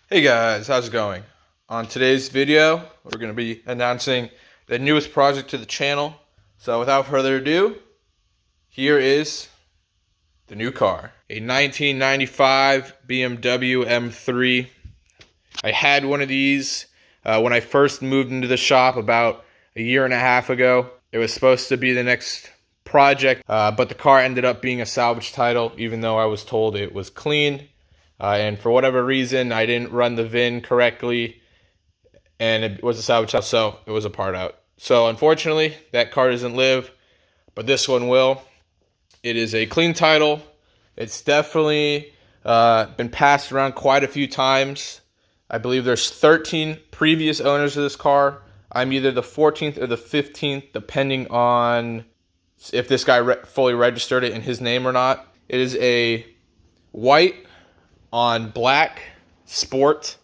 Hey guys, how's it going? On today's video, we're going to be announcing the newest project to the channel. So without further ado, here is the new car. A 1995 BMW M3. I had one of these when I first moved into the shop about a year and a half ago. It was supposed to be the next project, but the car ended up being a salvage title, even though I was told it was clean. And for whatever reason, I didn't run the VIN correctly, and it was a salvage title, so it was a part out. So unfortunately, that car doesn't live, but this one will. It is a clean title. It's definitely been passed around quite a few times. I believe there's 13 previous owners of this car. I'm either the 14th or the 15th, depending on if this guy fully registered it in his name or not. It is a white on black sport,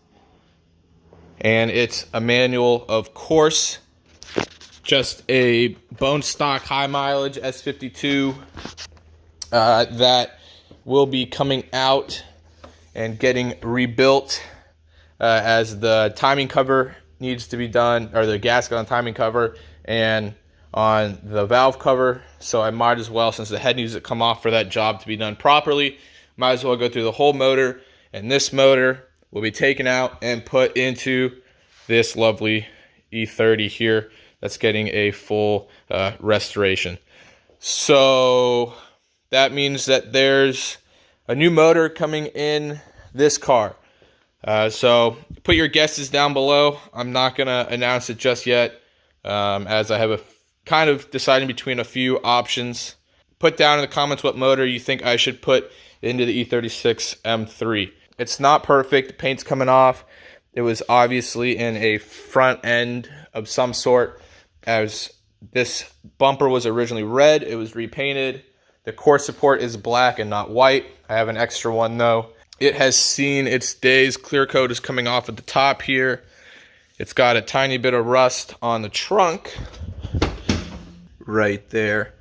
and it's a manual, of course. Just a bone stock high mileage S52 that will be coming out and getting rebuilt as the timing cover needs to be done, or the gasket on timing cover and on the valve cover. So I might as well, since the head needs to come off for that job to be done properly, might as well go through the whole motor, and this motor will be taken out and put into this lovely E30 here that's getting a full restoration. So that means that there's a new motor coming in this car. So put your guesses down below. I'm not going to announce it just yet, as I have a kind of deciding between a few options. Put down in the comments what motor you think I should put into the E36 M3. It's not perfect. The paint's coming off. It was obviously in a front end of some sort, as this bumper was originally red. It was repainted. The core support is black and not white. I have an extra one though. It has seen its days. Clear coat is coming off at the top here. It's got a tiny bit of rust on the trunk right there.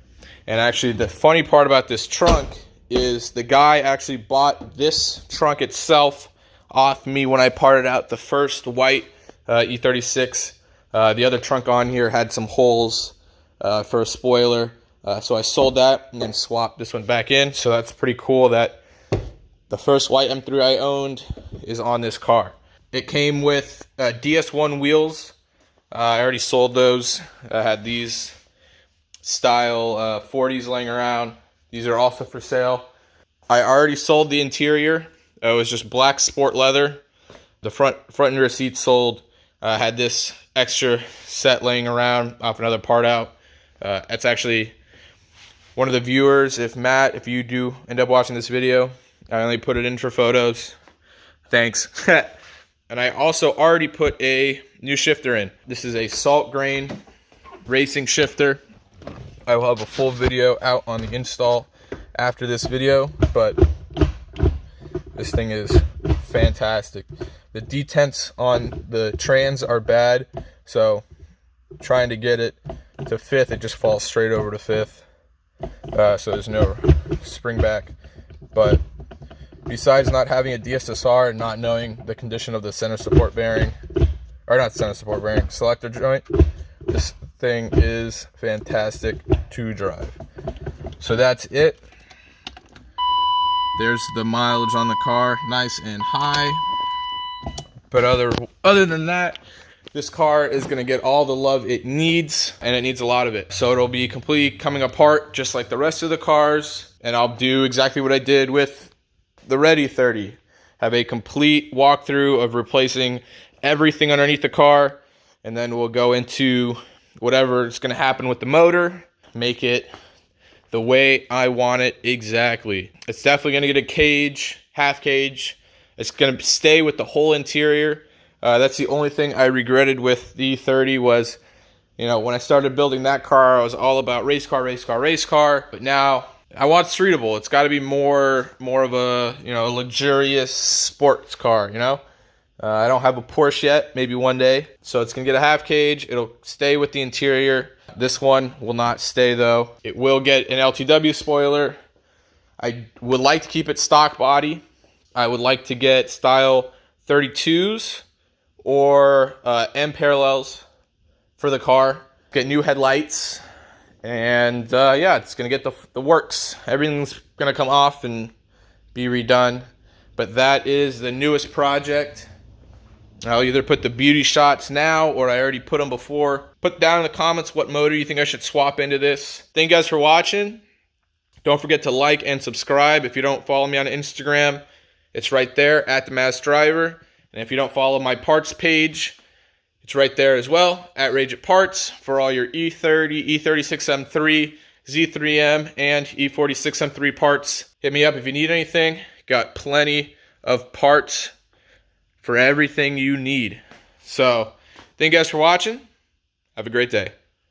And actually, the funny part about this trunk is the guy actually bought this trunk itself off me when I parted out the first white E36. The other trunk on here had some holes for a spoiler, so I sold that and then swapped this one back in. So that's pretty cool that the first white M3 I owned is on this car. It came with DS1 wheels. I already sold those. I had these style 40s laying around. These are also for sale. I already sold the interior. It was just black sport leather. The front and rear seats sold. Had this extra set laying around off another part out. That's actually one of the viewers. Matt, if you do end up watching this video, I only put it in for photos. Thanks. And I also already put a new shifter in. This is a salt grain racing shifter. I will have a full video out on the install after this video, but this thing is fantastic. The detents on the trans are bad, so trying to get it to fifth, it just falls straight over to fifth. So there's no spring back. But besides not having a DSSR and not knowing the condition of the center support bearing, or not center support bearing, selector joint, this thing is fantastic to drive. So that's it. There's the mileage on the car, nice and high. But other than that, this car is going to get all the love it needs, and it needs a lot of it. So it'll be completely coming apart just like the rest of the cars, and I'll do exactly what I did with the Red E30. Have a complete walkthrough of replacing everything underneath the car, and then we'll go into whatever is going to happen with the motor, make it the way I want it exactly. It's definitely going to get a cage, half cage. It's going to stay with the whole interior. That's the only thing I regretted with the E30 was, when I started building that car, I was all about race car, race car, race car. But now I want streetable. It's got to be more of a, luxurious sports car, I don't have a Porsche yet, maybe one day. So it's going to get a half cage. It'll stay with the interior. This one will not stay though. It will get an LTW spoiler. I would like to keep it stock body. I would like to get style 32s or M parallels for the car. Get new headlights, and yeah, it's gonna get the works. Everything's gonna come off and be redone. But that is the newest project. I'll either put the beauty shots now, or I already put them before. Put down in the comments what motor you think I should swap into this. Thank you guys for watching. Don't forget to like and subscribe. If you don't follow me on Instagram, it's right there, at the Maz Driver. And if you don't follow my parts page, it's right there as well, at Rage It Parts, for all your E30, E36 M3, Z3M, and E46 M3 parts. Hit me up if you need anything. Got plenty of parts for everything you need. So, thank you guys for watching. Have a great day.